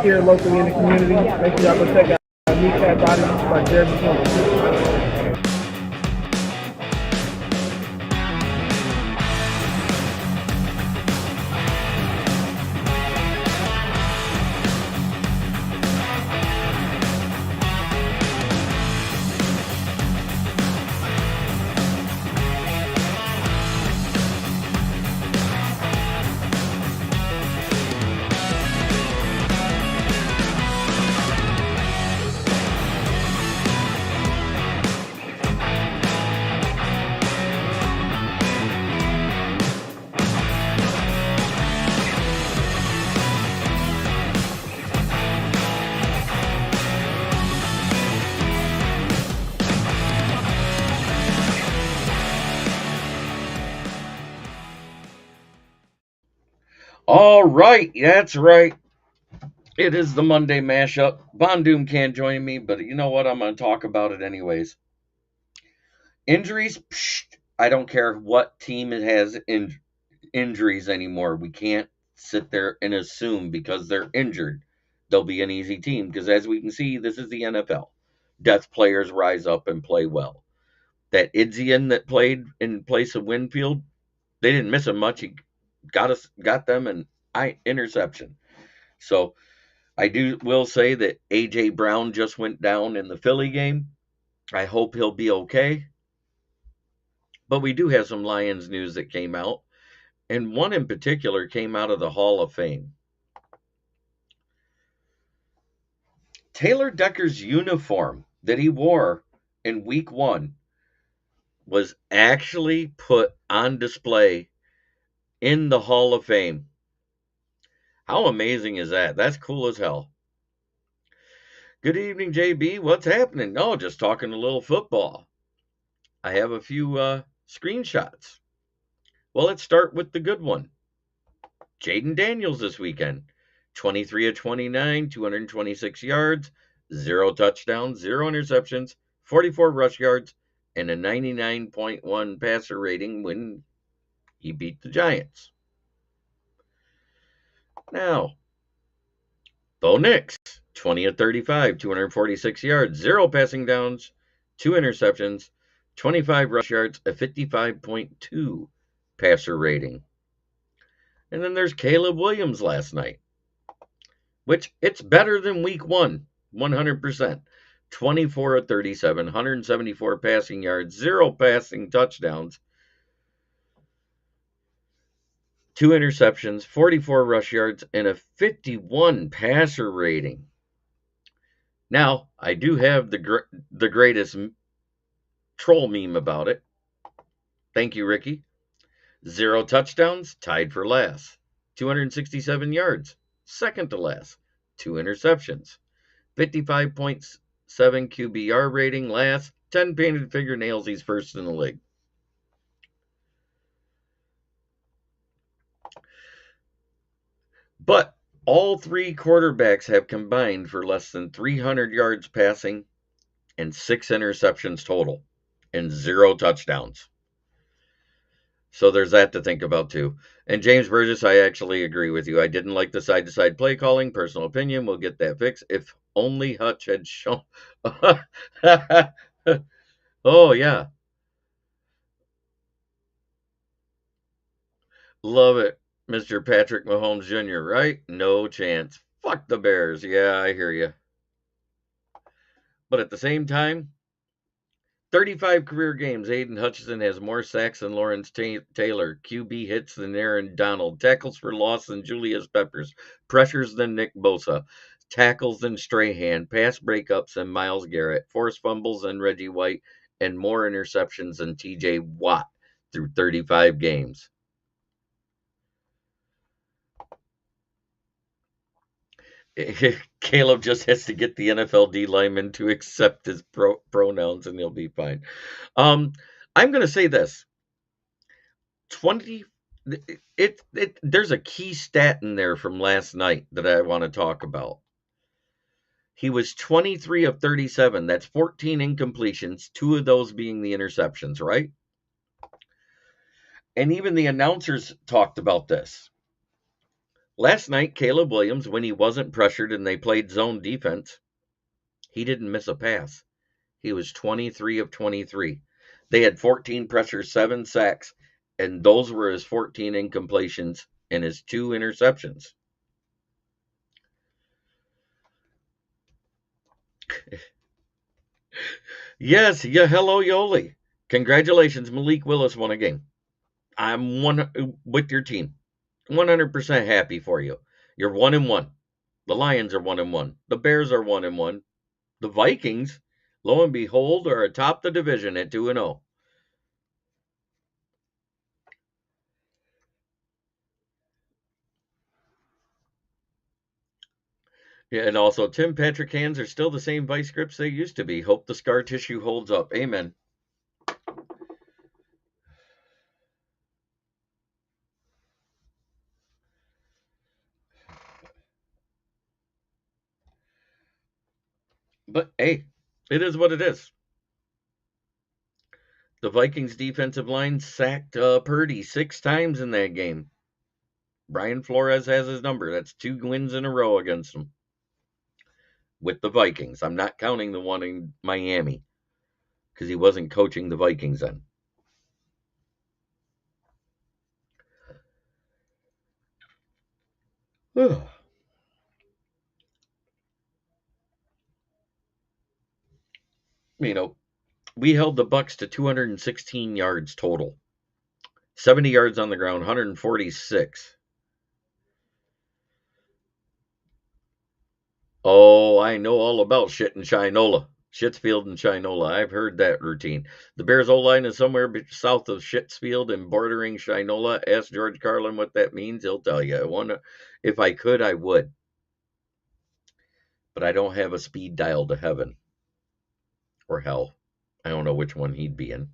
here locally in the community. Make sure y'all go check out Kneecap Body by Jeremy Jones. All right, that's right. It is the Monday mashup. Von Doom can't join me, but you know what? I'm going to talk about it anyways. Injuries, I don't care what team it has injuries anymore. We can't sit there and assume because they're injured they'll be an easy team, because as we can see, this is the NFL. Death players rise up and play well. That Idzian that played in place of Winfield, they didn't miss him much. He got them an interception. So I will say that A.J. Brown just went down in the Philly game. I hope he'll be okay. But we do have some Lions news that came out, and one in particular came out of the Hall of Fame. Taylor Decker's uniform that he wore in Week 1 was actually put on display in the Hall of Fame. How amazing is that? That's cool as hell. Good evening, JB. What's happening? No, just talking a little football. I have a few screenshots. Well, let's start with the good one. Jaden Daniels this weekend. 23 of 29, 226 yards, 0 touchdowns, 0 interceptions, 44 rush yards, and a 99.1 passer rating when he beat the Giants. Now, Bo Nix, 20 of 35, 246 yards, 0 passing downs, 2 interceptions, 25 rush yards, a 55.2 passer rating. And then there's Caleb Williams last night, which it's better than Week 1, 100%. 24 of 37, 174 passing yards, 0 passing touchdowns, 2 interceptions, 44 rush yards, and a 51 passer rating. Now, I do have the greatest troll meme about it. Thank you, Ricky. 0 touchdowns, tied for last. 267 yards, second to last. 2 interceptions. 55.7 QBR rating, last. 10 painted fingernails, he's first in the league. But all 3 quarterbacks have combined for less than 300 yards passing and 6 interceptions total and 0 touchdowns. So there's that to think about too. And James Burgess, I actually agree with you. I didn't like the side-to-side play calling. Personal opinion, we'll get that fixed. If only Hutch had shown. Oh, yeah. Love it. Mr. Patrick Mahomes Jr., right? No chance. Fuck the Bears. Yeah, I hear you. But at the same time, 35 career games, Aiden Hutchinson has more sacks than Lawrence Taylor, QB hits than Aaron Donald, tackles for loss than Julius Peppers, pressures than Nick Bosa, tackles than Strahan, pass breakups than Myles Garrett, forced fumbles than Reggie White, and more interceptions than TJ Watt through 35 games. Caleb just has to get the NFL D lineman to accept his pronouns and he'll be fine. I'm going to say this. There's a key stat in there from last night that I want to talk about. He was 23 of 37. That's 14 incompletions, 2 of those being the interceptions, right? And even the announcers talked about this. Last night, Caleb Williams, when he wasn't pressured and they played zone defense, he didn't miss a pass. He was 23 of 23. They had 14 pressures, 7 sacks, and those were his 14 incompletions and his 2 interceptions. Yes, yeah, hello, Yoli. Congratulations, Malik Willis won a game. I'm with your team. 100% happy for you. You're 1-1. The Lions are 1-1. The Bears are 1-1. The Vikings, lo and behold, are atop the division at 2-0. Yeah, and also Tim Patrick hands are still the same vice grips they used to be. Hope the scar tissue holds up. Amen. But hey, it is what it is. The Vikings defensive line sacked Purdy 6 times in that game. Brian Flores has his number. That's 2 wins in a row against them. With the Vikings. I'm not counting the one in Miami because he wasn't coaching the Vikings then. You know, we held the Bucks to 216 yards total. 70 yards on the ground, 146. Oh, I know all about shit in Shinola. Shitsfield and Shinola. I've heard that routine. The Bears' O-line is somewhere south of Shitsfield and bordering Shinola. Ask George Carlin what that means. He'll tell you. If I could, I would. But I don't have a speed dial to heaven. Or hell. I don't know which one he'd be in.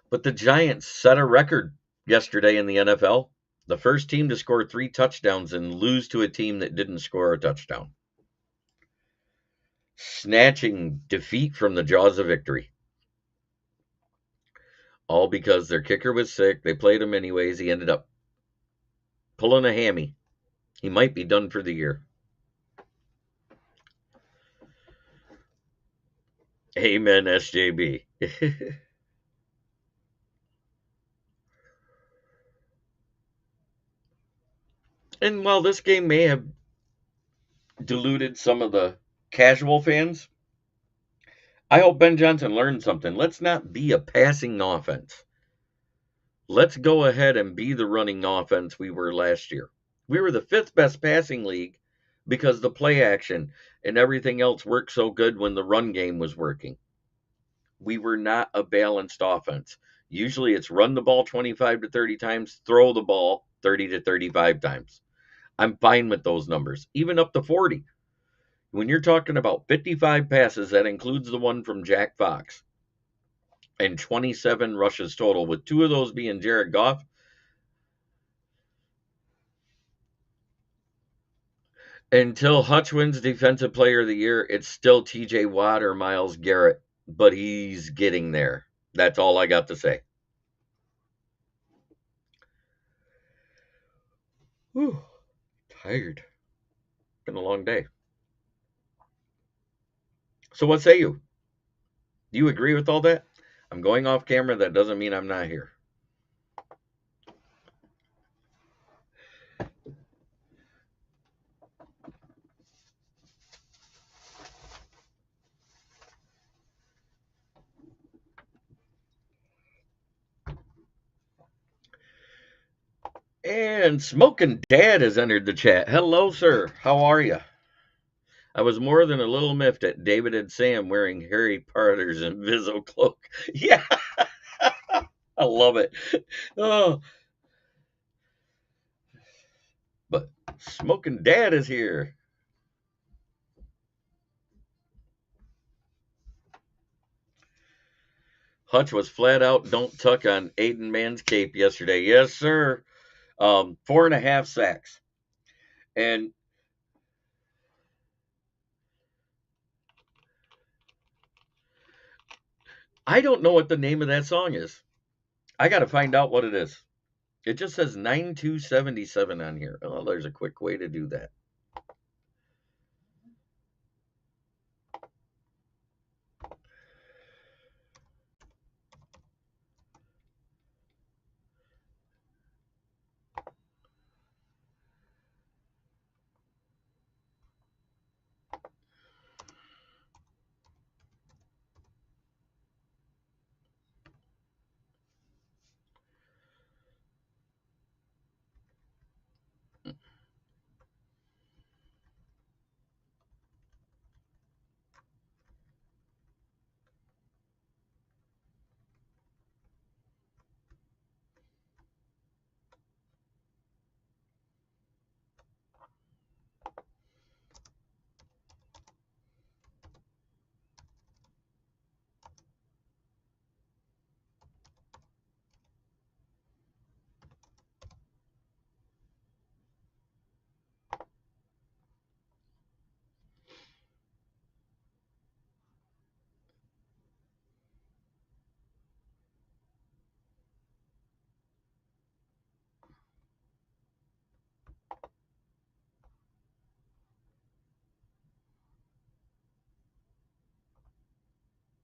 But the Giants set a record yesterday in the NFL. The first team to score 3 touchdowns and lose to a team that didn't score a touchdown. Snatching defeat from the jaws of victory. All because their kicker was sick. They played him anyways. He ended up pulling a hammy. He might be done for the year. Amen, SJB. And while this game may have diluted some of the casual fans, I hope Ben Johnson learned something. Let's not be a passing offense. Let's go ahead and be the running offense we were last year. We were the 5th best passing league because the play action and everything else worked so good when the run game was working. We were not a balanced offense. Usually it's run the ball 25 to 30 times, throw the ball 30 to 35 times. I'm fine with those numbers, even up to 40. When you're talking about 55 passes, that includes the one from Jack Fox, and 27 rushes total, with 2 of those being Jared Goff. Until Hutch wins Defensive Player of the Year, it's still TJ Watt or Myles Garrett, but he's getting there. That's all I got to say. Whew, tired. Been a long day. So what say you? Do you agree with all that? I'm going off camera. That doesn't mean I'm not here. And Smoking Dad has entered the chat. Hello, sir. How are you? I was more than a little miffed at David and Sam wearing Harry Potter's Inviso cloak. Yeah, I love it. Oh, but Smoking Dad is here. Hutch was flat out don't tuck on Aiden Mann's cape yesterday. Yes, sir. 4.5 sacks. And I don't know what the name of that song is. I got to find out what it is. It just says 9277 on here. Oh, there's a quick way to do that.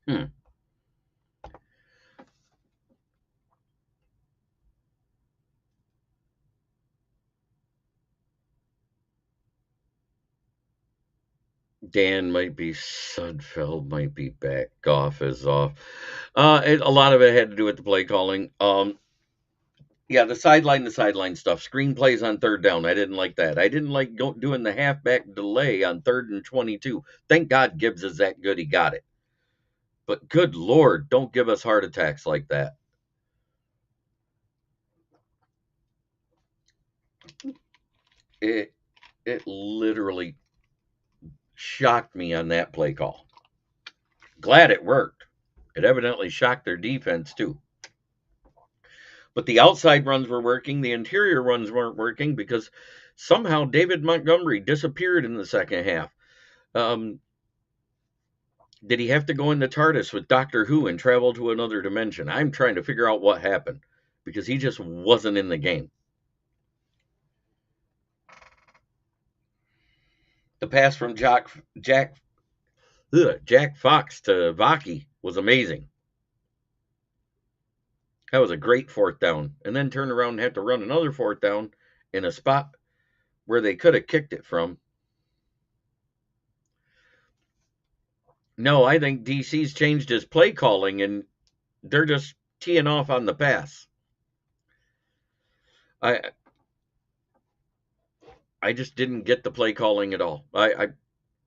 Hmm. Dan might be Sudfeld might be back. Goff is off. A lot of it had to do with the play calling. Yeah, the sideline stuff. Screenplays on third down. I didn't like that. I didn't like doing the halfback delay on 3rd and 22. Thank God Gibbs is that good. He got it. But good Lord, don't give us heart attacks like that. It it literally shocked me on that play call. Glad it worked. It evidently shocked their defense too. But the outside runs were working, the interior runs weren't working because somehow David Montgomery disappeared in the second half. Um, did he have to go in the TARDIS with Doctor Who and travel to another dimension? I'm trying to figure out what happened because he just wasn't in the game. The pass from Jack Fox to Vaki was amazing. That was a great fourth down. And then turn around and have to run another fourth down in a spot where they could have kicked it from. No, I think DC's changed his play calling and they're just teeing off on the pass. I just didn't get the play calling at all. I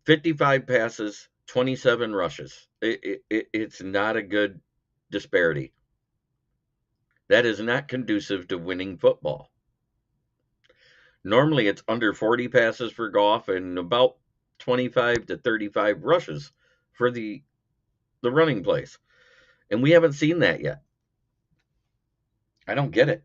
55 passes, 27 rushes. It's not a good disparity. That is not conducive to winning football. Normally, it's under 40 passes for Goff and about 25 to 35 rushes for the running plays. And we haven't seen that yet. I don't get it.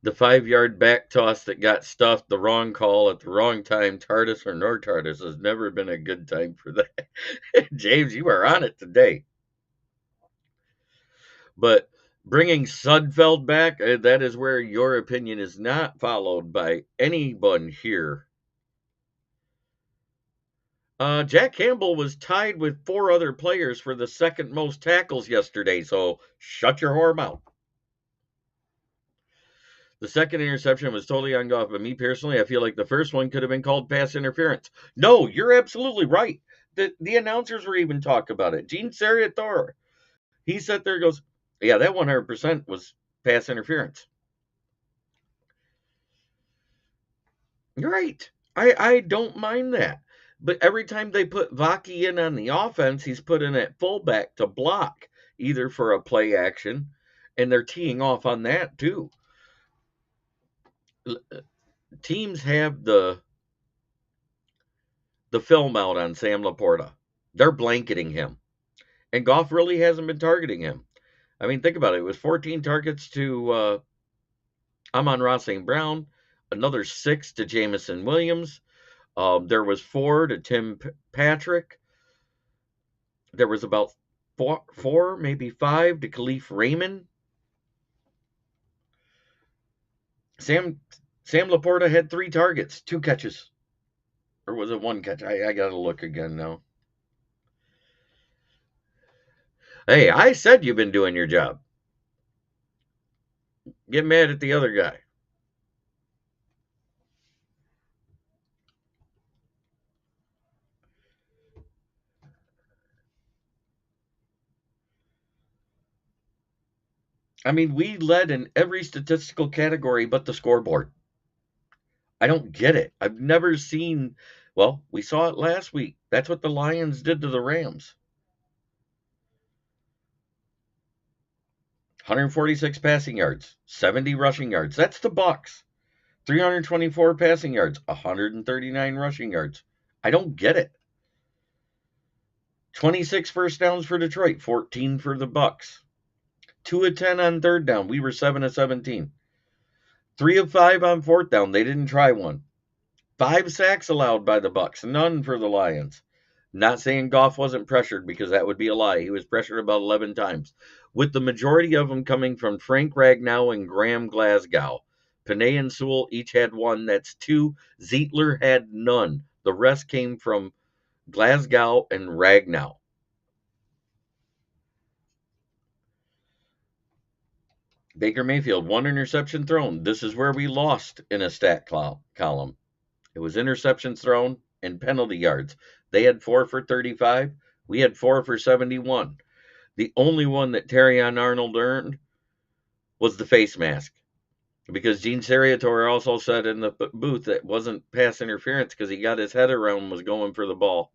The 5-yard back toss that got stuffed, the wrong call at the wrong time, TARDIS or no TARDIS, has never been a good time for that. James, you are on it today. But bringing Sudfeld back, that is where your opinion is not followed by anyone here. Jack Campbell was tied with 4 other players for the second most tackles yesterday, so shut your whore mouth. The second interception was totally on Goff, but me personally, I feel like the first one could have been called pass interference. No, you're absolutely right. The announcers were even talking about it. Gene Seriator, he sat there and goes, yeah, that 100% was pass interference. You're right. I don't mind that. But every time they put Vaki in on the offense, he's put in at fullback to block, either for a play action, and they're teeing off on that too. Teams have the film out on Sam Laporta. They're blanketing him. And Goff really hasn't been targeting him. I mean, think about it. It was 14 targets to Amon-Ra St. Brown, another 6 to Jameson Williams. There was 4 to Tim Patrick. There was about four, maybe five to Khalif Raymond. Sam Laporta had 3 targets, 2 catches. Or was it 1 catch? I got to look again now. Hey, I said you've been doing your job. Get mad at the other guy. I mean, we led in every statistical category but the scoreboard. I don't get it. I've never seen. Well, we saw it last week. That's what the Lions did to the Rams. 146 passing yards, 70 rushing yards. That's the Bucks. 324 passing yards, 139 rushing yards. I don't get it. 26 first downs for Detroit, 14 for the Bucks. 2 of 10 on third down. We were 7 of 17. 3 of 5 on fourth down. They didn't try one. 5 sacks allowed by the Bucks, none for the Lions. Not saying Goff wasn't pressured, because that would be a lie. He was pressured about 11 times, with the majority of them coming from Frank Ragnow and Graham Glasgow. Panay and Sewell each had 1. That's 2. Zietler had none. The rest came from Glasgow and Ragnow. Baker Mayfield, 1 interception thrown. This is where we lost in a stat column. It was interceptions thrown and penalty yards. They had 4 for 35. We had 4 for 71. The only one that Terrion Arnold earned was the face mask, because Gene Seriatore also said in the booth that it wasn't pass interference because he got his head around and was going for the ball.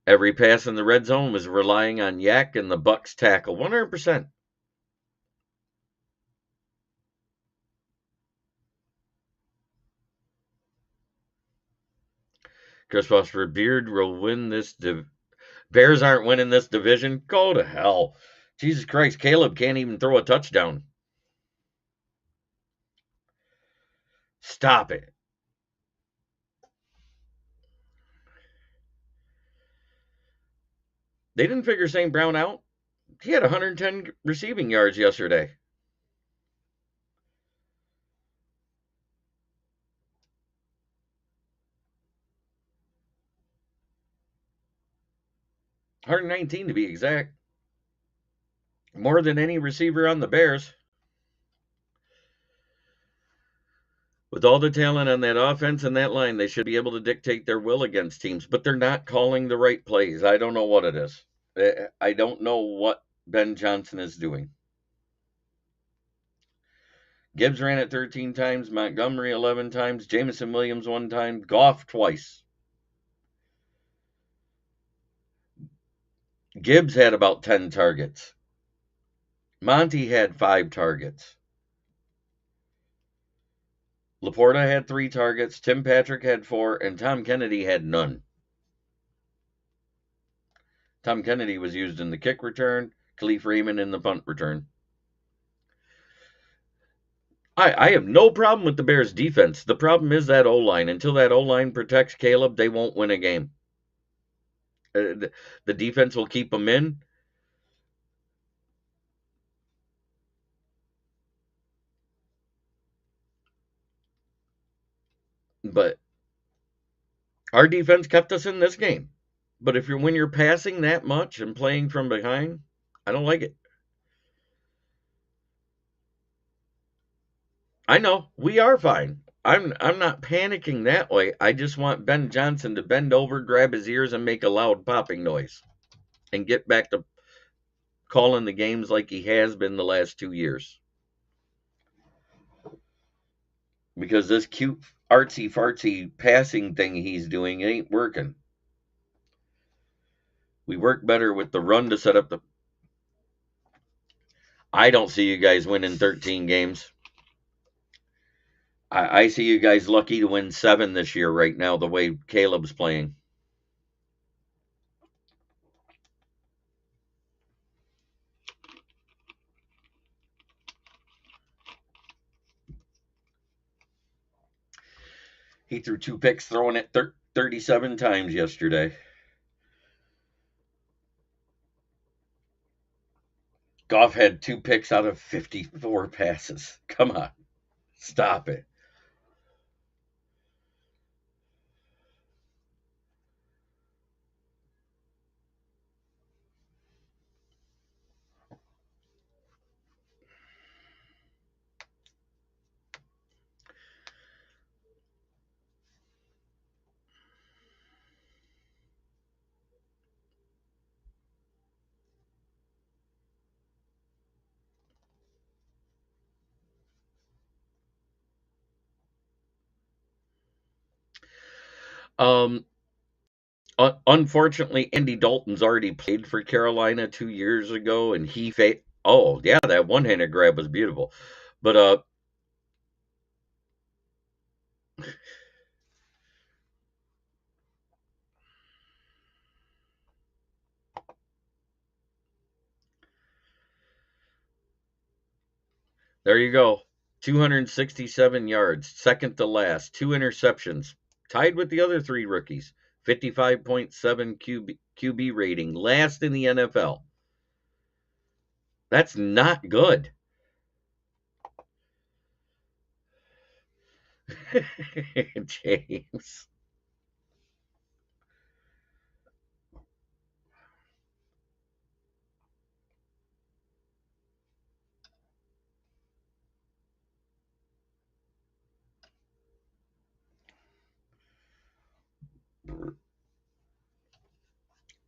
Every pass in the red zone was relying on Yak and the Bucks tackle, 100%. Chris Foster, Beard will win this. Bears aren't winning this division. Go to hell. Jesus Christ, Caleb can't even throw a touchdown. Stop it. They didn't figure St. Brown out. He had 110 receiving yards yesterday. $119 to be exact. More than any receiver on the Bears. With all the talent on that offense and that line, they should be able to dictate their will against teams, but they're not calling the right plays. I don't know what it is. I don't know what Ben Johnson is doing. Gibbs ran it 13 times, Montgomery 11 times, Jameson Williams 1 time, Goff twice. Gibbs had about 10 targets. Monty had 5 targets. Laporta had 3 targets, Tim Patrick had 4, and Tom Kennedy had none. Tom Kennedy was used in the kick return, Khalif Raymond in the punt return. I have no problem with the Bears' defense. The problem is that O-line. Until that O-line protects Caleb, they won't win a game. The defense will keep them in. But our defense kept us in this game. But when you're passing that much and playing from behind, I don't like it. I know we are fine. I'm not panicking that way. I just want Ben Johnson to bend over, grab his ears, and make a loud popping noise, and get back to calling the games like he has been the last 2 years. Because this cute artsy fartsy passing thing he's doing ain't working. We work better with the run to set up the. I don't see you guys winning 13 games. I see you guys lucky to win 7 this year right now, the way Caleb's playing. He threw 2 picks, throwing it 37 times yesterday. Goff had 2 picks out of 54 passes. Come on. Stop it. Um, Unfortunately, Andy Dalton's already played for Carolina 2 years ago, and oh, yeah, that one-handed grab was beautiful. But, there you go. 267 yards, second to last, 2 interceptions, tied with the other 3 rookies. 55.7 QB rating, last in the NFL. That's not good. James.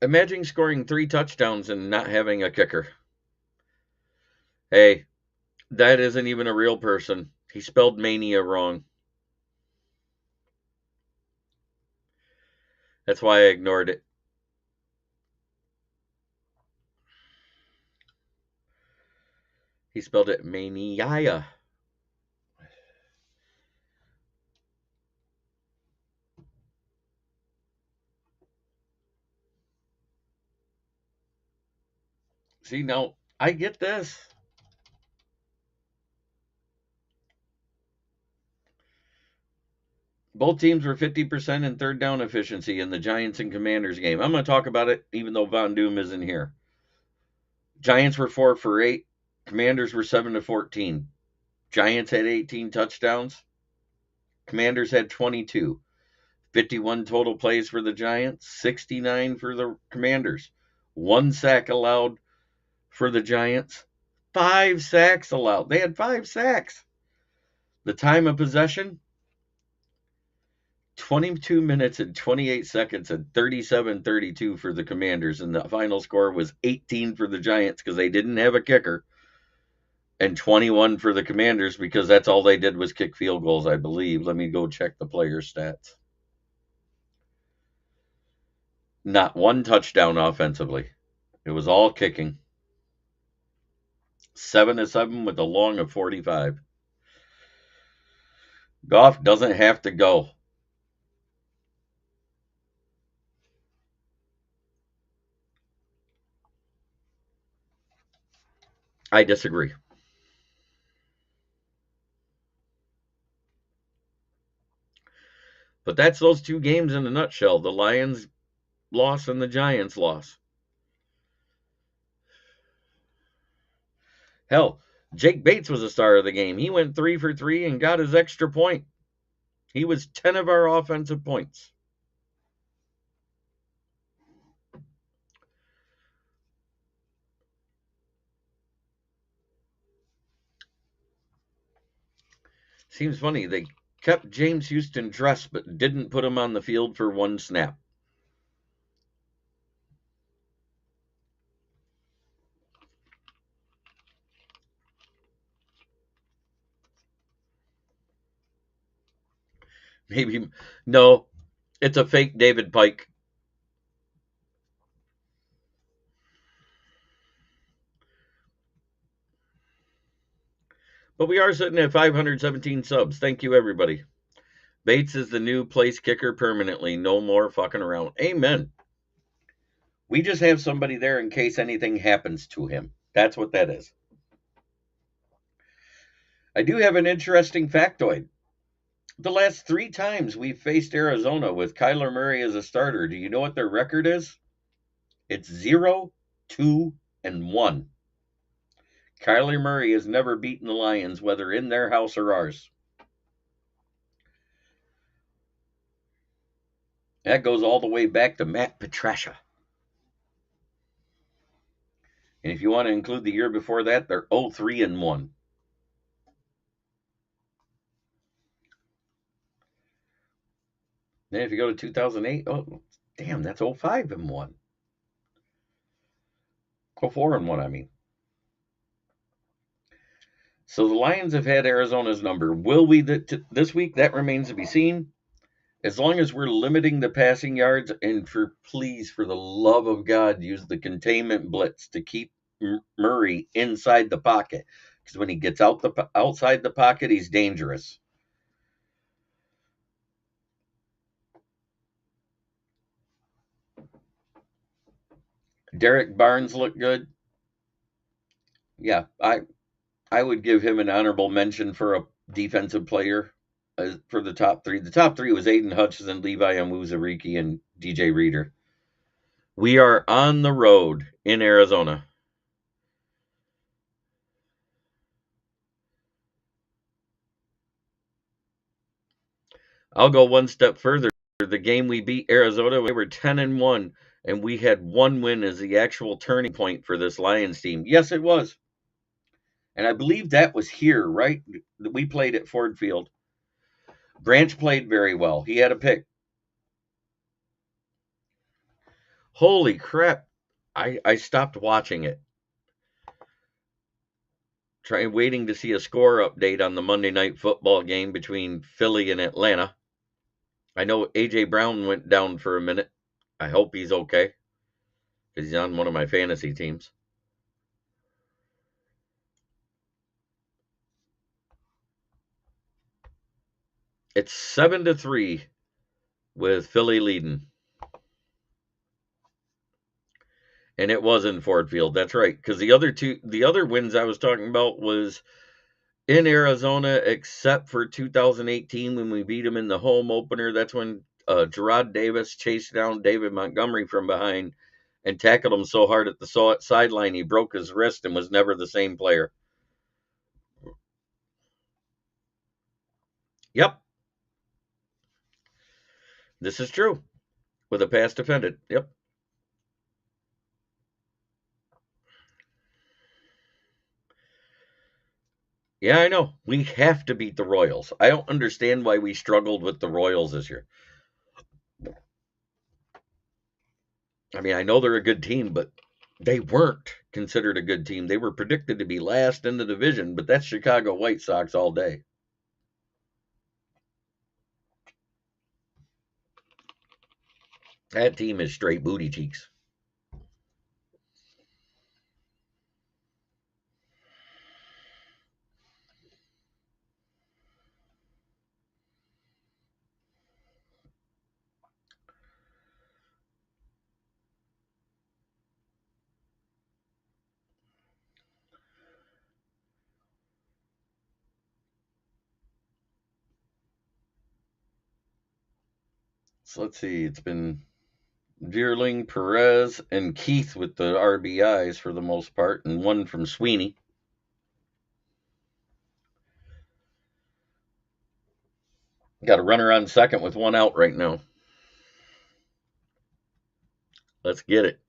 Imagine scoring 3 touchdowns and not having a kicker. Hey, that isn't even a real person. He spelled mania wrong. That's why I ignored it. He spelled it mania. See, now, I get this. Both teams were 50% in third down efficiency in the Giants and Commanders game. I'm going to talk about it even though Von Doom isn't here. Giants were 4 for 8. Commanders were 7 to 14. Giants had 18 touchdowns. Commanders had 22. 51 total plays for the Giants, 69 for the Commanders. 1 sack allowed for the Giants. 5 sacks allowed. They had 5 sacks. The time of possession, 22 minutes and 28 seconds and 37-32 for the Commanders. And the final score was 18 for the Giants because they didn't have a kicker. And 21 for the Commanders because that's all they did was kick field goals, I believe. Let me go check the player stats. Not 1 touchdown offensively. It was all kicking. 7 to 7 with a long of 45. Goff doesn't have to go. I disagree. But that's those 2 games in a nutshell. The Lions loss and the Giants loss. Hell, Jake Bates was a star of the game. He went 3 for 3 and got his extra point. He was 10 of our offensive points. Seems funny. They kept James Houston dressed but didn't put him on the field for 1 snap. Maybe. No, it's a fake David Pike. But we are sitting at 517 subs. Thank you, everybody. Bates is the new place kicker permanently. No more fucking around. Amen. We just have somebody there in case anything happens to him. That's what that is. I do have an interesting factoid. The last 3 times we've faced Arizona with Kyler Murray as a starter, do you know what their record is? It's 0, 2, and 1. Kyler Murray has never beaten the Lions, whether in their house or ours. That goes all the way back to Matt Patricia. And if you want to include the year before that, they're 0-3-1. Then if you go to 2008, oh, damn, that's 0-5-1. 0-4-1, I mean. So the Lions have had Arizona's number. Will we this week? That remains to be seen. As long as we're limiting the passing yards, and please, for the love of God, use the containment blitz to keep Murray inside the pocket. Because when he gets outside the pocket, he's dangerous. Derek Barnes looked good. Yeah, I would give him an honorable mention for a defensive player for the top three. The top three was Aiden Hutchinson, Levi Onwuzurike, and DJ Reader. We are on the road in Arizona. I'll go one step further. The game we beat Arizona, we were 10-1, and we had one win as the actual turning point for this Lions team. Yes, it was. And I believe that was here, right? We played at Ford Field. Branch played very well. He had a pick. Holy crap. I stopped watching it. Waiting to see a score update on the Monday night football game between Philly and Atlanta. I know A.J. Brown went down for a minute. I hope he's okay, because he's on one of my fantasy teams. It's 7-3 with Philly leading. And it was in Ford Field. That's right. Because the other wins I was talking about was in Arizona, except for 2018 when we beat them in the home opener. That's when Gerard Davis chased down David Montgomery from behind and tackled him so hard at the sideline he broke his wrist and was never the same player. Yep. This is true. With a pass defended. Yep. Yeah, I know. We have to beat the Royals. I don't understand why we struggled with the Royals this year. I mean, I know they're a good team, but they weren't considered a good team. They were predicted to be last in the division, but that's Chicago White Sox all day. That team is straight booty cheeks. So let's see. It's been Deerling, Perez, and Keith with the RBIs for the most part, and one from Sweeney. Got a runner on second with one out right now. Let's get it.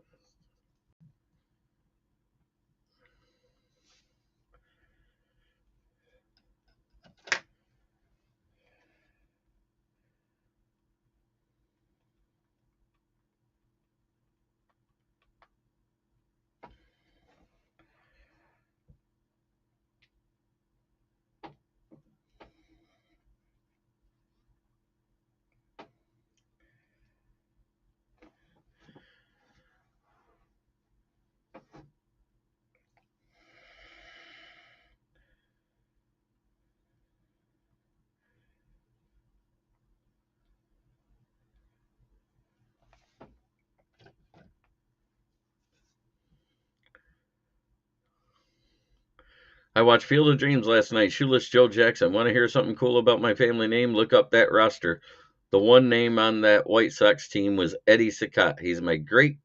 I watched Field of Dreams last night. Shoeless Joe Jackson. Want to hear something cool about my family name? Look up that roster. The one name on that White Sox team was Eddie Saccott. He's my great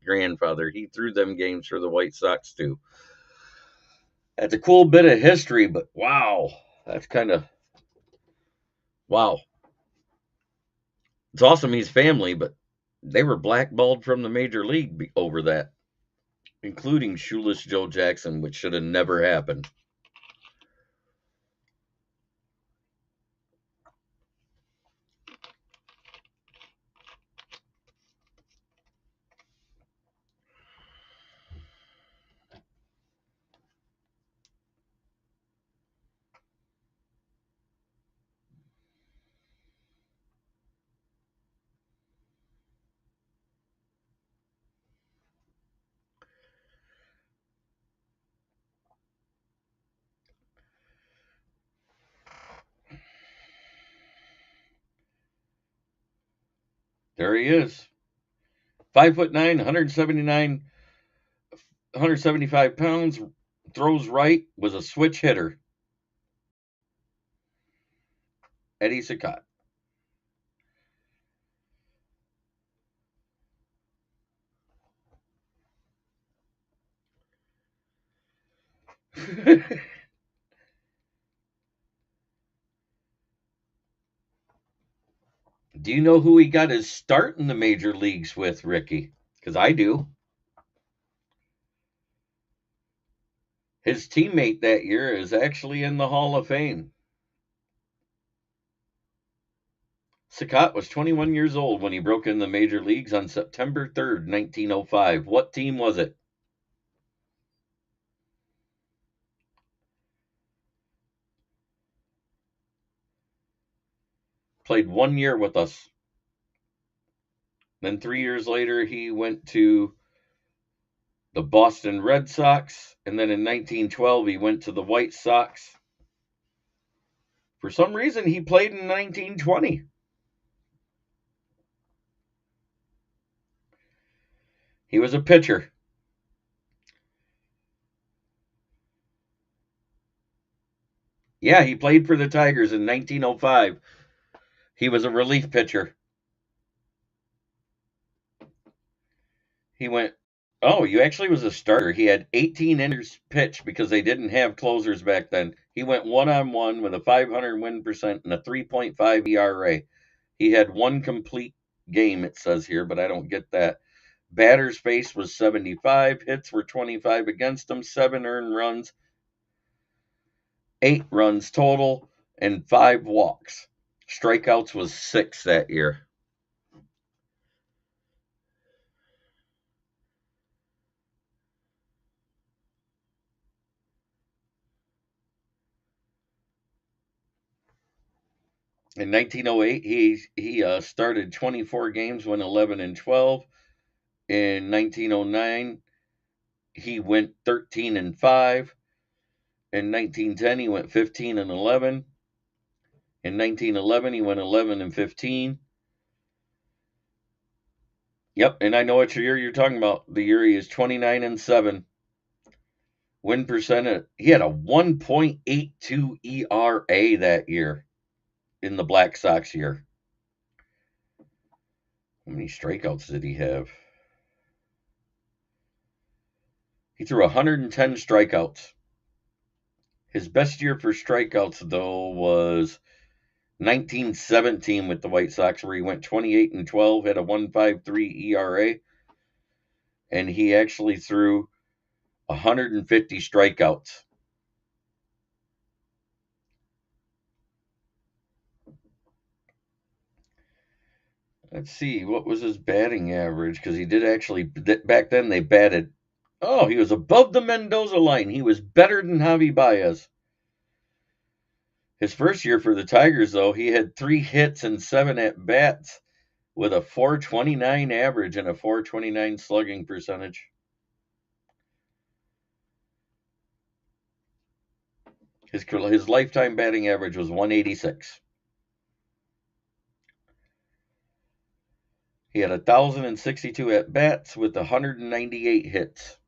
grandfather. He threw them games for the White Sox too. That's a cool bit of history, but wow, that's kind of wow. It's awesome he's family, but they were blackballed from the major league over that, including Shoeless Joe Jackson, which should have never happened. There he is. 5'9", 175 pounds, throws right, was a switch hitter. Eddie Saccott. Do you know who he got his start in the major leagues with, Ricky? Because I do. His teammate that year is actually in the Hall of Fame. Saccott was 21 years old when he broke in the major leagues on September 3rd, 1905. What team was it? Played 1 year with us. Then 3 years later, he went to the Boston Red Sox. And then in 1912, he went to the White Sox. For some reason, he played in 1920. He was a pitcher. Yeah, he played for the Tigers in 1905. He was a relief pitcher. He went, oh, he actually was a starter. He had 18 innings pitched because they didn't have closers back then. He went 1-on-1 with a 500 win percent and a 3.5 ERA. He had one complete game, it says here, but I don't get that. Batter's face was 75. Hits were 25 against him. 7 earned runs. 8 runs total. And 5 walks. Strikeouts was 6 that year. In 1908, he started 24 games, went 11-12. In 1909, he went 13-5. In 1910, he went 15-11. In 1911, he went 11-15. Yep, and I know what year you're talking about. The year he is 29-7. Win percentage. He had a 1.82 ERA that year in the Black Sox year. How many strikeouts did he have? He threw 110 strikeouts. His best year for strikeouts, though, was 1917 with the White Sox, where he went 28-12, had a 1.53 ERA, and he actually threw 150 strikeouts. Let's see, what was his batting average? Because he did actually, back then they batted, oh, he was above the Mendoza line. He was better than Javi Baez. His first year for the Tigers, though, he had 3 hits and 7 at-bats with a 4.29 average and a 4.29 slugging percentage. His lifetime batting average was 186. He had 1,062 at-bats with 198 hits.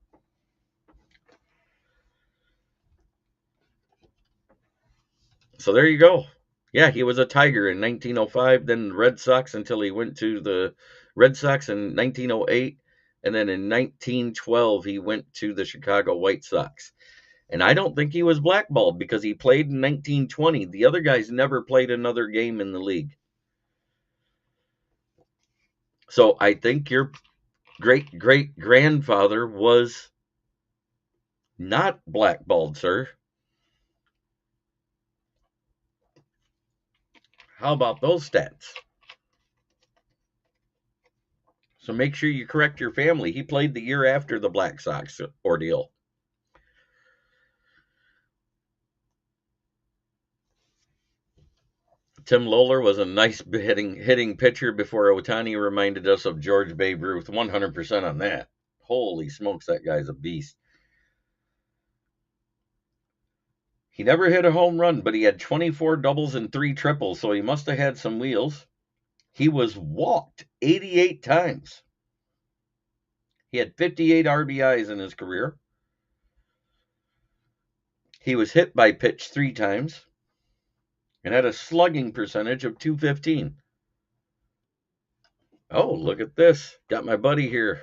So there you go. Yeah, he was a Tiger in 1905, then the Red Sox until he went to the Red Sox in 1908, and then in 1912 he went to the Chicago White Sox. And I don't think he was blackballed because he played in 1920. The other guys never played another game in the league. So I think your great great grandfather was not blackballed, sir. How about those stats? So make sure you correct your family. He played the year after the Black Sox ordeal. Tim Lawler was a nice hitting pitcher before Otani reminded us of George Babe Ruth. 100% on that. Holy smokes, that guy's a beast. He never hit a home run, but he had 24 doubles and 3 triples, so he must have had some wheels. He was walked 88 times. He had 58 RBIs in his career. He was hit by pitch 3 times and had a slugging percentage of .215. Oh, look at this. Got my buddy here.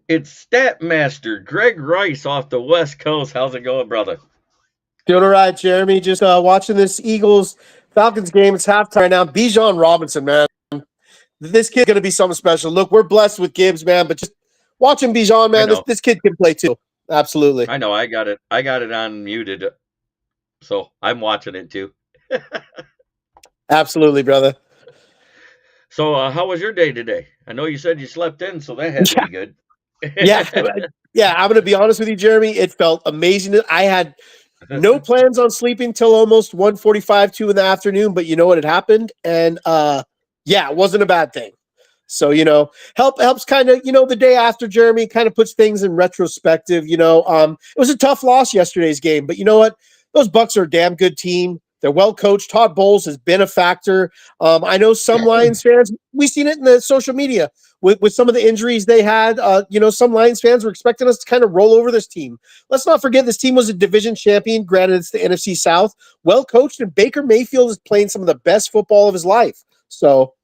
It's Statmaster Greg Rice off the West Coast. How's it going, brother? Doing all right, Jeremy. Just watching this Eagles-Falcons game. It's halftime right now. Bijan Robinson, man. This kid's going to be something special. Look, we're blessed with Gibbs, man, but just watching Bijan, man, this kid can play too. Absolutely. I know. I got it unmuted, so I'm watching it too. Absolutely, brother. So how was your day today? I know you said you slept in, so that had to be good. Yeah, I'm going to be honest with you, Jeremy. It felt amazing. I had no plans on sleeping till almost 1:45, 2 in the afternoon, but you know what had happened? And it wasn't a bad thing. So, helps kind of, the day after, Jeremy, kind of puts things in retrospective. It was a tough loss yesterday's game, but you know what? Those Bucs are a damn good team. They're well coached. Todd Bowles has been a factor. I know some Lions fans, we've seen it in the social media with some of the injuries they had. Some Lions fans were expecting us to kind of roll over this team. Let's not forget this team was a division champion. Granted, it's the NFC South. Well coached, and Baker Mayfield is playing some of the best football of his life. So,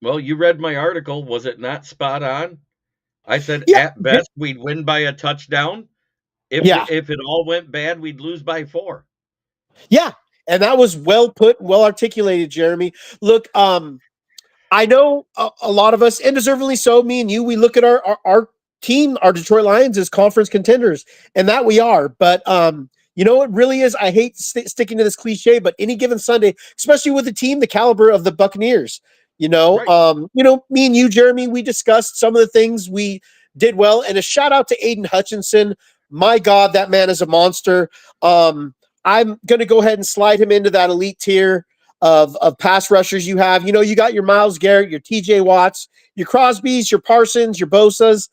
well, you read my article. Was it not spot on? I said at best we'd win by a touchdown. If it all went bad, we'd lose by 4. Yeah, and that was well put, well articulated, Jeremy. Look, I know a lot of us, and deservedly so, me and you, we look at our team, our Detroit Lions, as conference contenders, and that we are. But it really is. I hate sticking to this cliche, but any given Sunday, especially with a team the caliber of the Buccaneers, right. Me and you, Jeremy, we discussed some of the things we did well, and a shout out to Aiden Hutchinson. My God, that man is a monster. I'm going to go ahead and slide him into that elite tier of pass rushers you have. You got your Myles Garrett, your TJ Watts, your Crosbys, your Parsons, your Bosas.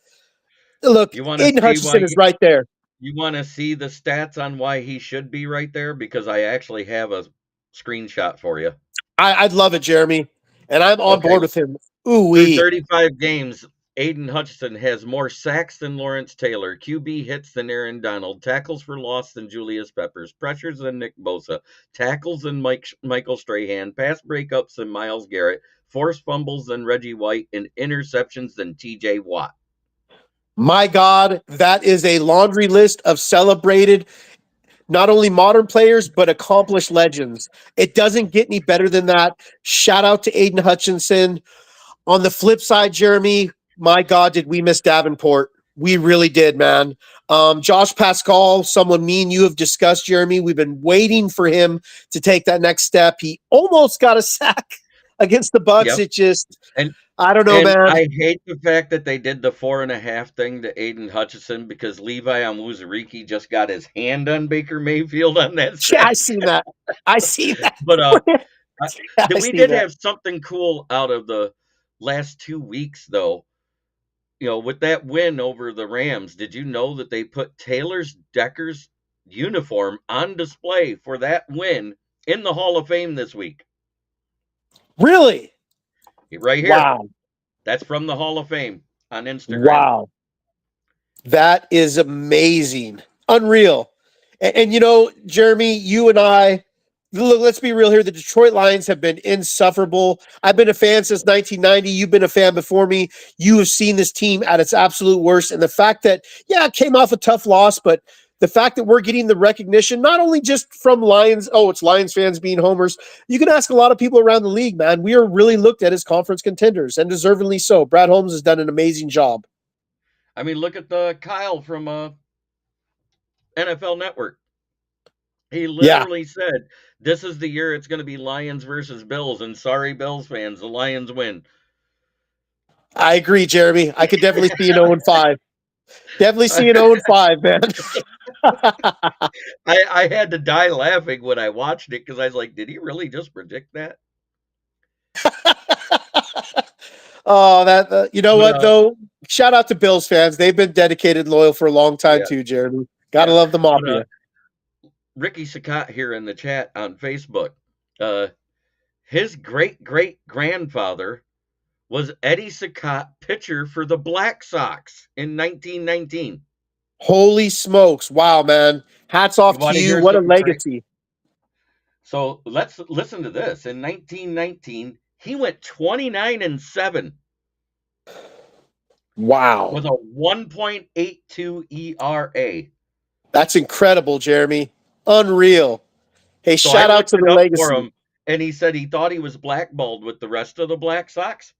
Look, Aiden Hutchinson is right there. You want to see the stats on why he should be right there? Because I actually have a screenshot for you. I'd love it, Jeremy. And I'm on board with him. Through 35 games, Aiden Hutchinson has more sacks than Lawrence Taylor, QB hits than Aaron Donald, tackles for loss than Julius Peppers, pressures than Nick Bosa, tackles than Michael Strahan, pass breakups than Myles Garrett, forced fumbles than Reggie White, and interceptions than TJ Watt. My God, that is a laundry list of celebrated, not only modern players, but accomplished legends. It doesn't get any better than that. Shout out to Aiden Hutchinson. On the flip side, Jeremy, my God, did we miss Davenport? We really did, man. Josh Pascal, someone me and you have discussed, Jeremy. We've been waiting for him to take that next step. He almost got a sack against the Bucs. Yep. It just, I don't know, man. I hate the fact that they did the 4.5 thing to Aiden Hutchinson because Levi Onwuzurike just got his hand on Baker Mayfield on that sack. Yeah, I see that. But we did have something cool out of the last 2 weeks, though. With that win over the Rams, did you know that they put Taylor Decker's uniform on display for that win in the Hall of Fame this week? Really? Right here. Wow. That's from the Hall of Fame on Instagram. Wow. That is amazing. Unreal. And Jeremy, you and I, look, let's be real here. The Detroit Lions have been insufferable. I've been a fan since 1990. You've been a fan before me. You have seen this team at its absolute worst. And the fact that, yeah, it came off a tough loss, but the fact that we're getting the recognition, not only just from Lions, oh, it's Lions fans being homers. You can ask a lot of people around the league, man. We are really looked at as conference contenders, and deservedly so. Brad Holmes has done an amazing job. I mean, look at the Kyle from NFL Network. He Yeah, literally said, "This is the year it's going to be Lions versus Bills," and sorry, Bills fans, the Lions win. I agree, Jeremy. I could definitely see an 0-5. Definitely see an 0-5, man. I had to die laughing when I watched it because I was like, "Did he really just predict that?" Oh, that you know But what though? Shout out to Bills fans. They've been dedicated and loyal for a long time yeah, too, Jeremy. Gotta yeah. love the But Mafia. Ricky Sakat here in the chat on Facebook. Uh, his great great grandfather was Eddie Sakat, pitcher for the Black Sox in 1919. Holy smokes. Wow, man. Hats You off to want to you. hear What a something crazy? legacy. So let's listen to this. In 1919, he went 29-7 Wow. with a 1.82 ERA. That's incredible, Jeremy. Unreal. Hey, So I shout out looked to it the up for legacy. him, and he said he thought he was blackballed with the rest of the Black Sox,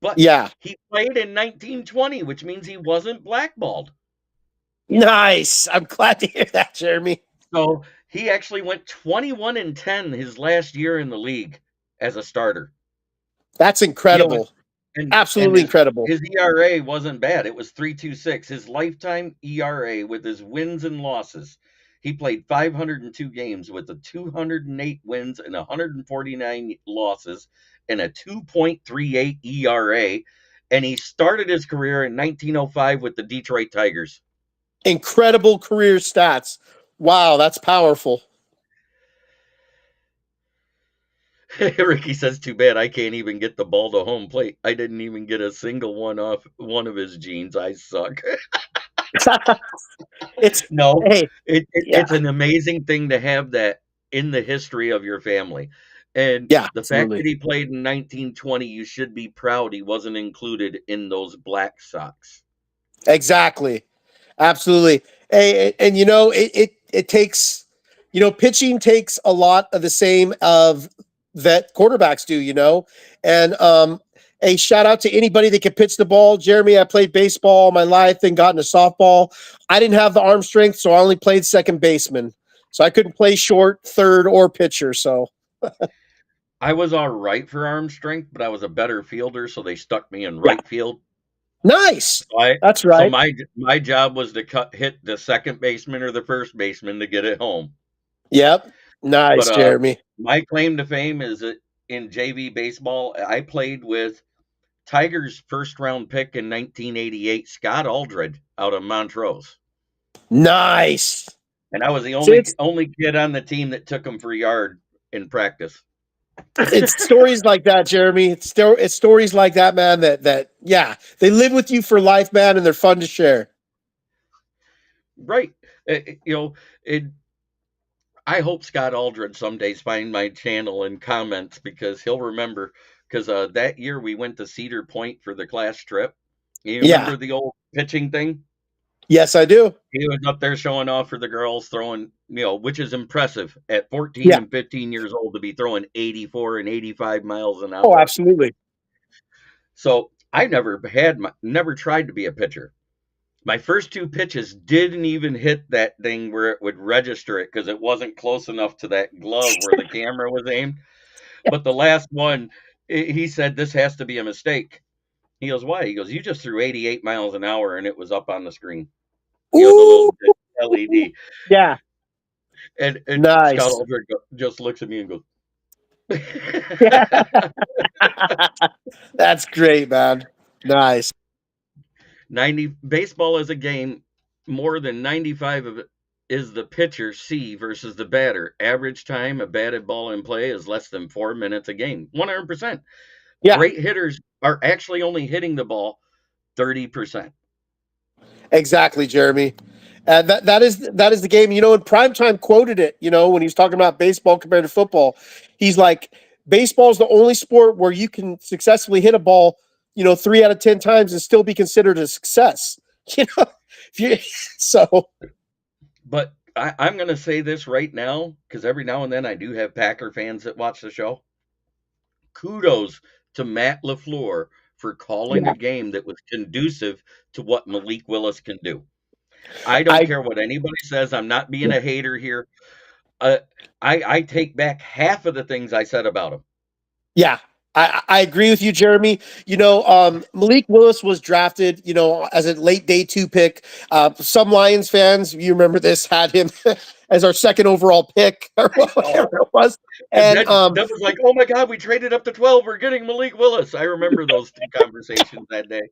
but Yeah. he played in 1920, which means he wasn't blackballed. Nice. I'm glad to hear that, Jeremy. So he actually went 21-10 his last year in the league as a starter. That's incredible. And Absolutely incredible. his ERA wasn't bad. It was 3.26. His lifetime ERA with his wins and losses. He played 502 games with the 208 wins and 149 losses and a 2.38 ERA. And he started his career in 1905 with the Detroit Tigers. Incredible career stats. Wow, that's powerful. Ricky says, "Too bad I can't even get the ball to home plate. I didn't even get a single one off one of his jeans. I suck." It's No, hey, yeah, it's an amazing thing to have that in the history of your family. And yeah, the fact that absolutely. he played in 1920, you should be proud he wasn't included in those Black Sox. Exactly. Absolutely. And you know, it takes, you know, pitching takes a lot of the same of that quarterbacks do, you know. And a shout out to anybody that can pitch the ball. Jeremy, I played baseball all my life, then got into softball. I didn't have the arm strength, so I only played second baseman. So I couldn't play short, third, or pitcher. So I was all right for arm strength, but I was a better fielder, so they stuck me in yeah, right field. nice. So I That's so right. my job was to hit the second baseman or the first baseman to get it home. Yep. But Nice, Jeremy. my claim to fame is that in JV baseball, I played with Tigers' first round pick in 1988, Scott Aldred out of Montrose. Nice. And I was the See, only kid on the team that took him for yard in practice. it's stories like that, Jeremy. It's stories like that, man. That yeah, they live with you for life, man, and they're fun to share. Right. You know, I hope Scott Aldred somedays find my channel and comments because he'll remember. Because that year we went to Cedar Point for the class trip. You Yeah. remember the old pitching thing? Yes, I do. He was up there showing off for the girls, throwing, which is impressive at 14 Yeah. and 15 years old to be throwing 84 and 85 miles an Oh, hour. absolutely. So I never tried to be a pitcher. My first two pitches didn't even hit that thing where it would register it because it wasn't close enough to that glove where the camera was aimed. But the last one, he said, "This has to be a mistake." He goes, "Why?" He goes, "You just threw 88 miles an hour and it was up on the screen." The Ooh, little LED. yeah, And Scott nice. Aldred just looks at me and goes, That's great, man. Nice. 90 baseball is a game more than 95 of it is the pitcher C versus the batter. Average time a batted ball in play is less than 4 minutes a game. 100%. Yeah, Great hitters are actually only hitting the ball 30%. exactly, Jeremy. That is the game. And Primetime quoted it. When he was talking about baseball compared to football, he's like, baseball is the only sport where you can successfully hit a ball, 3 out of 10 times and still be considered a success. So. But I'm going to say this right now, because every now and then I do have Packer fans that watch the show. Kudos to Matt LaFleur for calling a game that was conducive to what Malik Willis can do. I don't care what anybody says. I'm not being a hater here. I take back half of the things I said about him. Yeah, I agree with you, Jeremy. Malik Willis was drafted, as a late day 2 pick. Some Lions fans, you remember this, had him as our second overall pick or whatever it was. And that was like, oh my God, we traded up to 12. We're getting Malik Willis. I remember those conversations that day.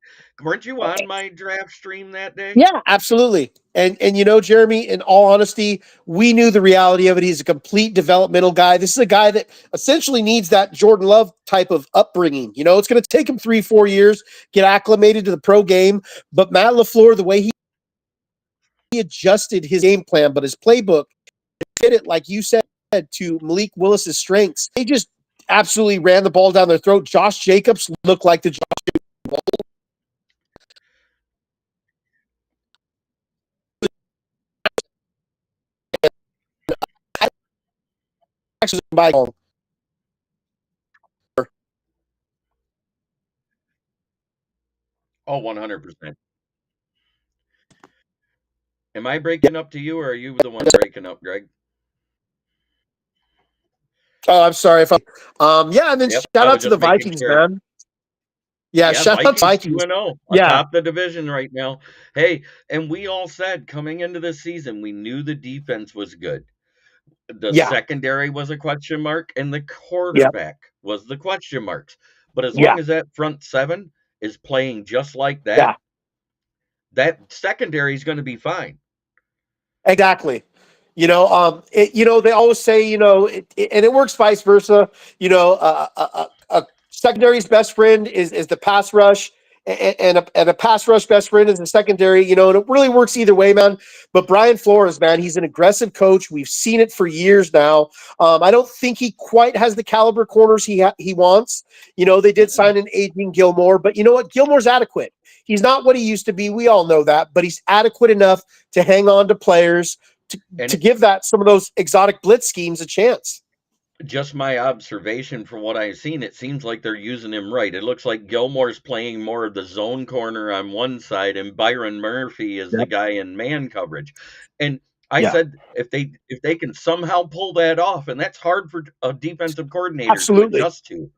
Weren't you on my draft stream that day? Yeah, absolutely. And Jeremy, in all honesty, we knew the reality of it. He's a complete developmental guy. This is a guy that essentially needs that Jordan Love type of upbringing. It's going to take him 3-4 years, get acclimated to the pro game. But Matt LaFleur, the way he adjusted his game plan, but his playbook fit it, like you said, to Malik Willis's strengths. They just absolutely ran the ball down their throat. Josh Jacobs looked like the Josh Jacobs. By Oh, 100%. Am I breaking up to you, or are you the one breaking up, Greg? Oh, I'm sorry if yeah, and then Yep, shout I out was to the just making Vikings, sure. man. Yeah, Yeah, shout out to Vikings Vikings. 2-0 Yeah. atop the division right now. Hey, and we all said coming into this season, we knew the defense was good. The Yeah. secondary was a question mark, and the Yep. quarterback was the question marks. But as Yeah. long as that front seven is playing just like that, Yeah. that secondary is going to be fine. Exactly. They always say, and it works vice versa. A secondary's best friend is the pass rush, and a pass rush best friend is the secondary. And it really works either way, man. But Brian Flores, man, he's an aggressive coach. We've seen it for years now. I don't think he quite has the caliber corners he wants. They did sign an Adrian Gilmore, but you know what? Gilmore's adequate. He's not what he used to be. We all know that, but he's adequate enough to hang on to players to give that some of those exotic blitz schemes a chance. Just my observation from what I've seen, it seems like they're using him right. It looks like Gilmore's playing more of the zone corner on one side, and Byron Murphy is the guy in man coverage. And I said if they can somehow pull that off, and that's hard for a defensive coordinator to adjust to.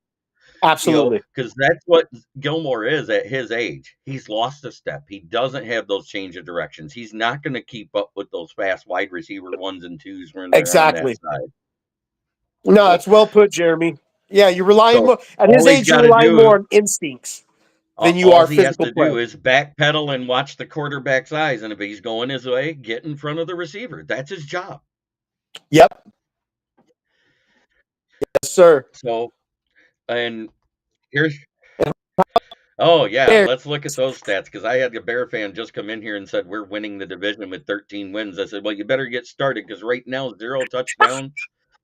Absolutely. Because that's what Gilmore is at his age. He's lost a step. He doesn't have those change of directions. He's not going to keep up with those fast wide receiver 1s and 2s when they're on that side. No, it's well put, Jeremy. Yeah, you're relying more at his age. You're relying more on instincts than you are physical play. All he has to do is backpedal and watch the quarterback's eyes, and if he's going his way, get in front of the receiver. That's his job. Yep. Yes, sir. So, and here's. Oh, yeah, let's look at those stats, because I had a Bear fan just come in here and said, we're winning the division with 13 wins. I said, well, you better get started, because right now, 0 touchdowns,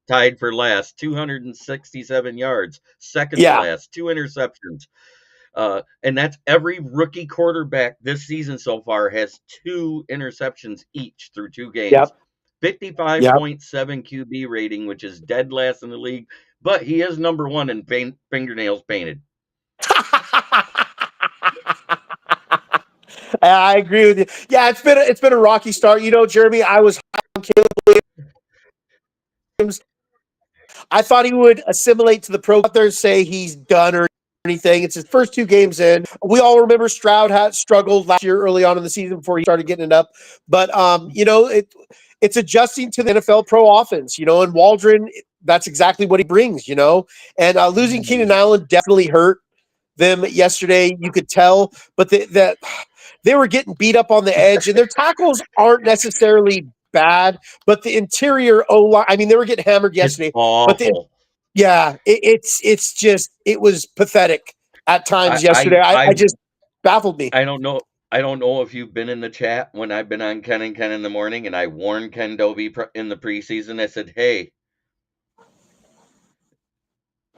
tied for last, 267 yards, second to last, 2 interceptions. And that's every rookie quarterback this season so far has 2 interceptions each through 2 games. 55.7 QB rating, which is dead last in the league, but he is number 1 in fingernails painted. I agree with you. Yeah, it's been a rocky start. Jeremy, I was high on Caleb Williams. I thought he would assimilate to the pro out there and say he's done or anything. It's his first 2 games in. We all remember Stroud had struggled last year early on in the season before he started getting it up. But it's adjusting to the NFL pro offense, and Waldron, that's exactly what he brings, And losing Keenan Allen definitely hurt them yesterday. You could tell, but that they were getting beat up on the edge, and their tackles aren't necessarily bad, but the interior O-line, I mean, they were getting hammered yesterday. It's awful. It was pathetic at times yesterday. I just baffled me. I don't know I don't know if you've been in the chat when I've been on Ken and Ken in the morning, and I warned Ken Dovey in the preseason. I said, hey,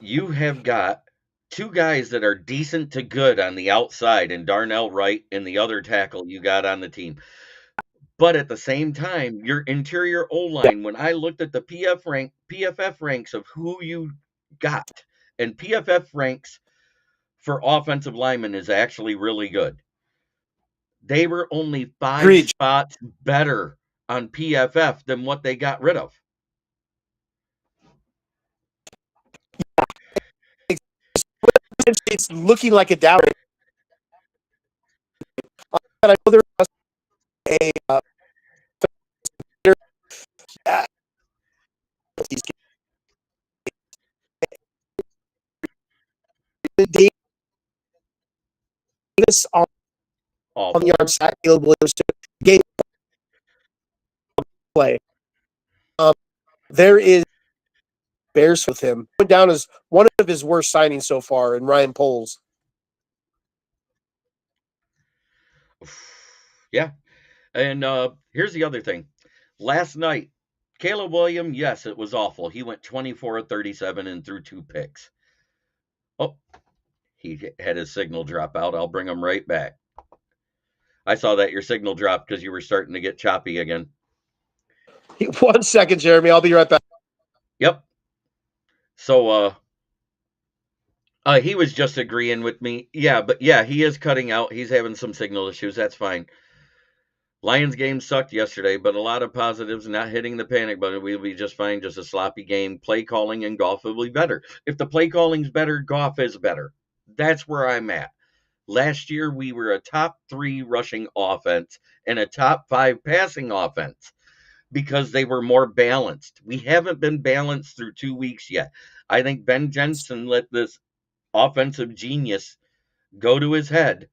you have got two guys that are decent to good on the outside, and Darnell Wright and the other tackle you got on the team. But at the same time, your interior O line, when I looked at the PFF ranks of who you got, and PFF ranks for offensive linemen is actually really good. They were only 5 Agreed. spots better on PFF than what they got rid of. It's looking like a down. But I know there was a Davis on the Awful. yard side. Caleb Williams game play. There is Bears with him. Went down as one of his worst signings so far in Ryan Poles. Yeah. And here's the other thing. Last night, Caleb Williams, yes, it was awful. He went 24 of 37 and threw 2 picks. Oh, he had his signal drop out. I'll bring him right back. I saw that your signal dropped because you were starting to get choppy again. 1 second, Jeremy. I'll be right back. Yep. So he was just agreeing with me. Yeah, but yeah, he is cutting out. He's having some signal issues. That's fine. Lions game sucked yesterday, but a lot of positives. Not hitting the panic button. We'll be just fine. Just a sloppy game. Play calling and Goff will be better. If the play calling's better, Goff is better. That's where I'm at. Last year, we were a top 3 rushing offense and a top 5 passing offense because they were more balanced. We haven't been balanced through 2 weeks yet. I think Ben Jensen let this offensive genius go to his head,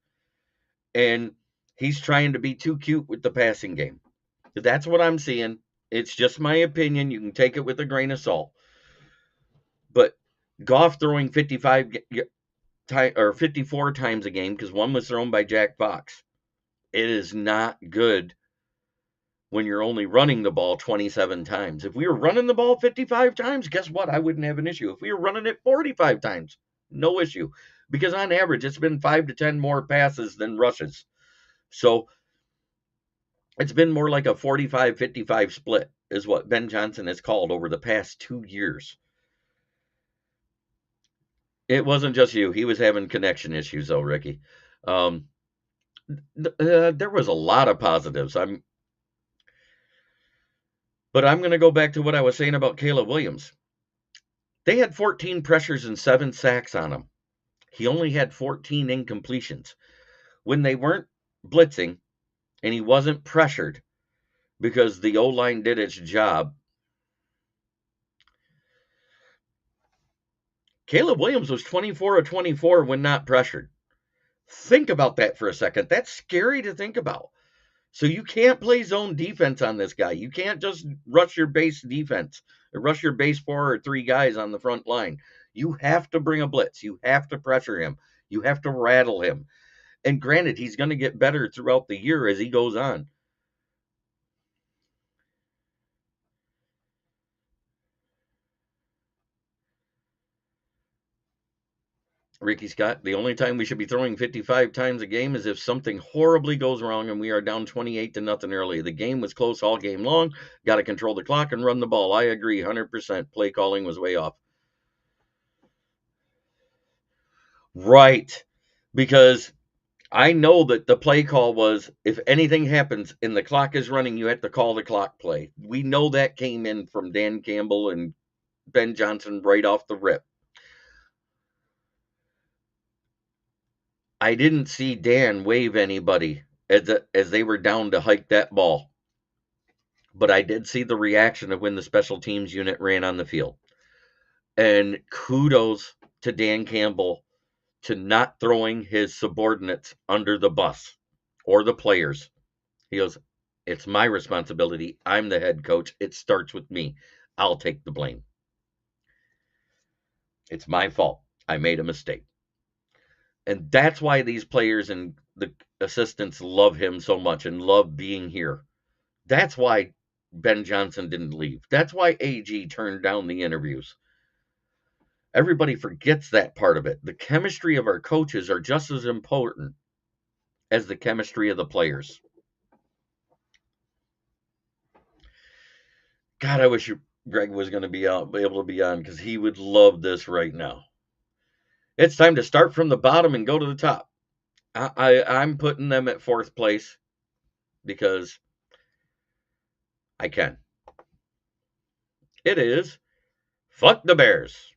and he's trying to be too cute with the passing game. That's what I'm seeing. It's just my opinion. You can take it with a grain of salt. But Goff throwing 54 times a game, because one was thrown by Jack Fox. It is not good when you're only running the ball 27 times. If we were running the ball 55 times, guess what? I wouldn't have an issue. If we were running it 45 times, no issue. Because on average, it's been 5 to 10 more passes than rushes. So it's been more like a 45-55 split is what Ben Johnson has called over the past 2 years. It wasn't just you. He was having connection issues, though, Ricky. There was a lot of positives. But I'm going to go back to what I was saying about Caleb Williams. They had 14 pressures and 7 sacks on him. He only had 14 incompletions. When they weren't blitzing and he wasn't pressured because the O-line did its job, Caleb Williams was 24 of 24 when not pressured. Think about that for a second. That's scary to think about. So you can't play zone defense on this guy. You can't just rush your base defense or rush your base 4 or 3 guys on the front line. You have to bring a blitz. You have to pressure him. You have to rattle him. And granted, he's going to get better throughout the year as he goes on. Ricky Scott, the only time we should be throwing 55 times a game is if something horribly goes wrong and we are down 28 to nothing early. The game was close all game long. Got to control the clock and run the ball. I agree 100%. Play calling was way off. Right. Because I know that the play call was if anything happens and the clock is running, you have to call the clock play. We know that came in from Dan Campbell and Ben Johnson right off the rip. I didn't see Dan wave anybody as they were down to hike that ball. But I did see the reaction of when the special teams unit ran on the field. And kudos to Dan Campbell to not throwing his subordinates under the bus or the players. He goes, it's my responsibility. I'm the head coach. It starts with me. I'll take the blame. It's my fault. I made a mistake. And that's why these players and assistants love him so much and love being here. That's why Ben Johnson didn't leave. That's why AG turned down the interviews. Everybody forgets that part of it. The chemistry of our coaches are just as important as the chemistry of the players. God, I wish Greg was going to be able to be on, because he would love this right now. It's time to start from the bottom and go to the top. I'm putting them at 4th place because I can. It is fuck the Bears.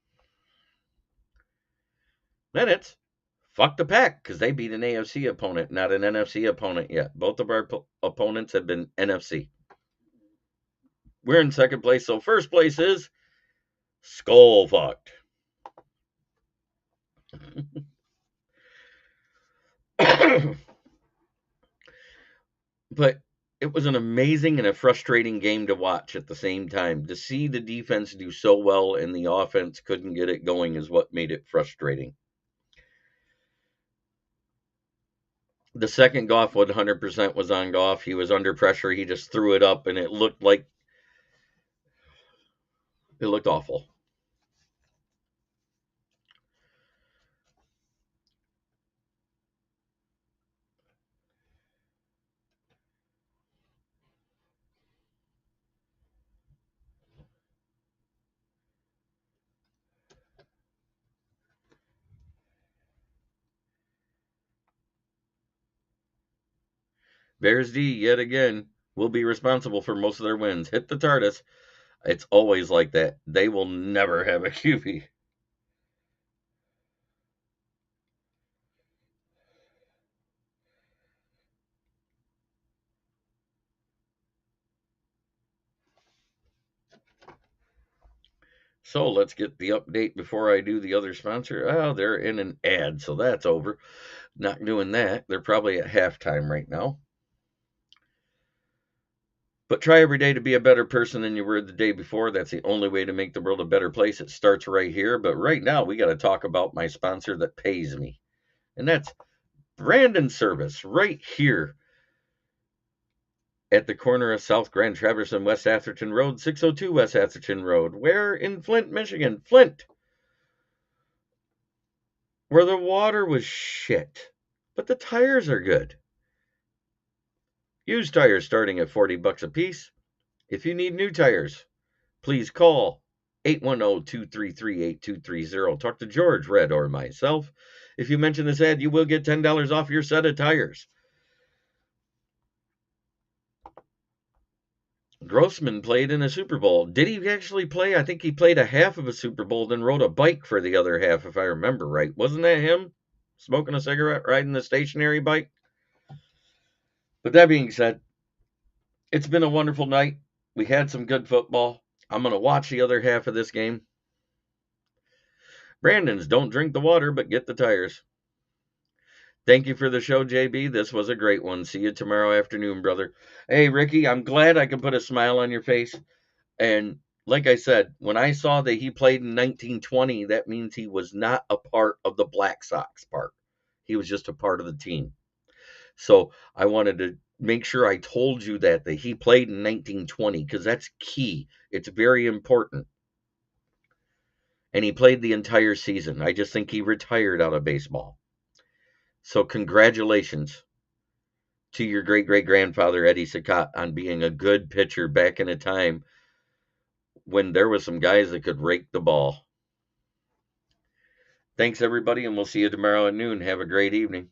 Then it's fuck the Pack, because they beat an AFC opponent, not an NFC opponent yet. Both of our opponents have been NFC. We're in 2nd place, so 1st place is skull fucked. But it was an amazing and a frustrating game to watch at the same time. To see the defense do so well and the offense couldn't get it going is what made it frustrating. The second Goff 100% was on Goff. He was under pressure. He just threw it up, and it looked awful. Bears D, yet again, will be responsible for most of their wins. Hit the TARDIS. It's always like that. They will never have a QB. So let's get the update before I do the other sponsor. Oh, they're in an ad, so that's over. Not doing that. They're probably at halftime right now. But try every day to be a better person than you were the day before. That's the only way to make the world a better place. It starts right here. But right now, we got to talk about my sponsor that pays me. And that's Brandon Service right here at the corner of South Grand Traverse and West Atherton Road, 602 West Atherton Road. Where? In Flint, Michigan. Flint. Where the water was shit, but the tires are good. Used tires starting at $40 a piece. If you need new tires, please call 810-233-8230. Talk to George, Red, or myself. If you mention this ad, you will get $10 off your set of tires. Grossman played in a Super Bowl. Did he actually play? I think he played a half of a Super Bowl, then rode a bike for the other half, if I remember right. Wasn't that him? Smoking a cigarette, riding the stationary bike? But that being said, it's been a wonderful night. We had some good football. I'm going to watch the other half of this game. Brandon's don't drink the water, but get the tires. Thank you for the show, JB. This was a great one. See you tomorrow afternoon, brother. Hey, Ricky, I'm glad I could put a smile on your face. And like I said, when I saw that he played in 1920, that means he was not a part of the Black Sox part. He was just a part of the team. So I wanted to make sure I told you that he played in 1920, because that's key. It's very important. And he played the entire season. I just think he retired out of baseball. So congratulations to your great-great-grandfather, Eddie Saccott, on being a good pitcher back in a time when there was some guys that could rake the ball. Thanks, everybody, and we'll see you tomorrow at noon. Have a great evening.